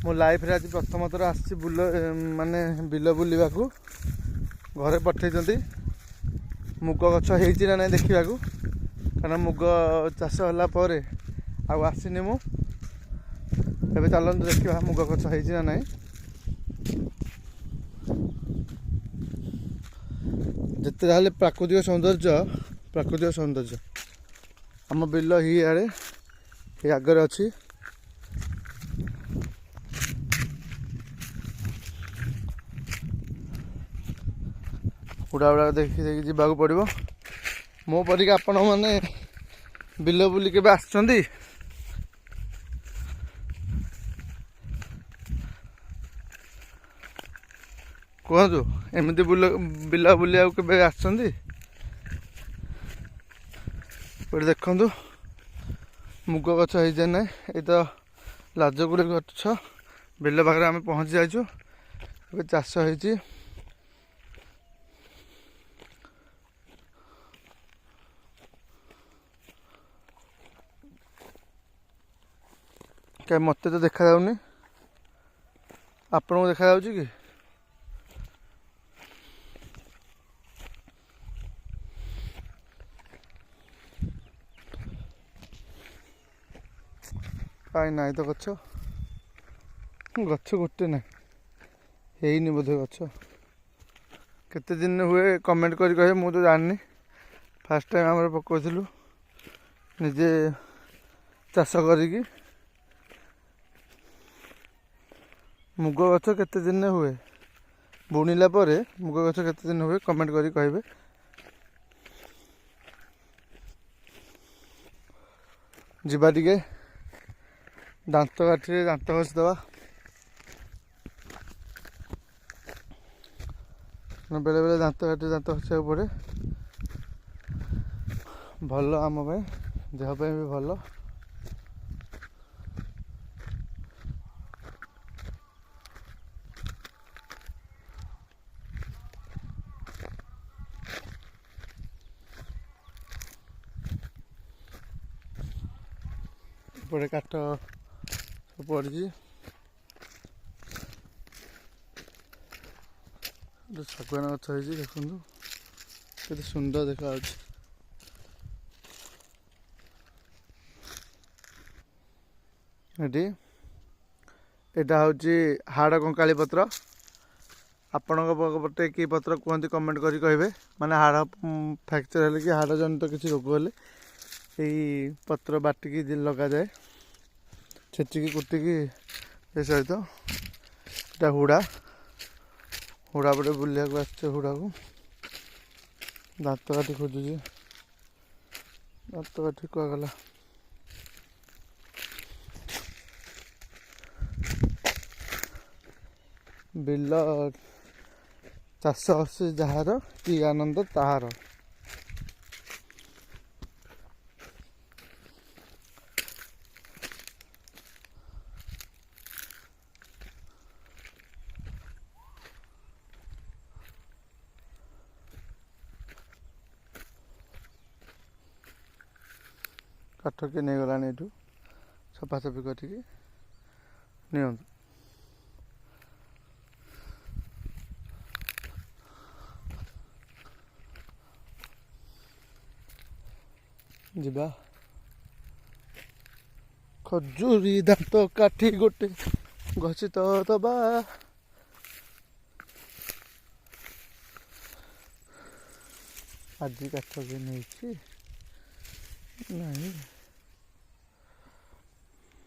मो लाइफ रे आज प्रथम थर आसी बुल माने बिल बुलवाक घरे पठे मुग गछ हो ना देखा कारण मुग चाष होगापर आसनी मु ए चलते देखा मुग गछ हो ना जिते जाले प्राकृतिक सौंदर्य आम बिल ही आड़े ये आगे अच्छी उड़ा उड़ा देखी देखी जावाक पड़ो मो परिका आपण मैंने बिल बुली के आसुँच कहतु एमती बिल बुलिया के आसुँच देखु मुग गछ हो ना ये तो लाजकुड़ी गछ बिल पाखे आम पहुँची जाइए चाष हो क्या मत तो देखा जाऊनी आपन को देखा जाऊँ कि कहीं ना तो गच गच गोटे ना है बोधे गच केते दिन हुए कमेंट कर कहे मुझे तो जाननी फास्ट टाइम आम पकालु निजे चाष करी मुग गछ केते दिन हुए बुणिला परे मुग गछ केते दिन हुए कमेंट करी कहे जीवा टिके दांत काठी दांत घसीदवा बेले बेले दांत काठी दांत घसीया पड़े भल आम देह भी भल पड़े काट पड़ी शगुन गछ हो देखु के सुंदर देखा एटा हूँ हाड़ कंकाली पत्र आपण पटे कि पत्र कहते कमेंट करी कहे माने हाड़ फ्रैक्चर हेले कि हाड़ जनित किसी रोग हेले यही पत्र बाटिकी लगा जाए छेचिकी कुटिकी सहित एटा हुड़ा हुड़ा पटे बुलिया हुड़ा को दांत काठी खोजुची दांत काठी कुआगला बिल चाष असी जार कि आनंद ताहार काठ किए नहीं गलानी एठू सफासफी करके नियंतु जीवा खजूरी दांत काठी गोटे घसी तो दबा आज काठ भी नहीं नहीं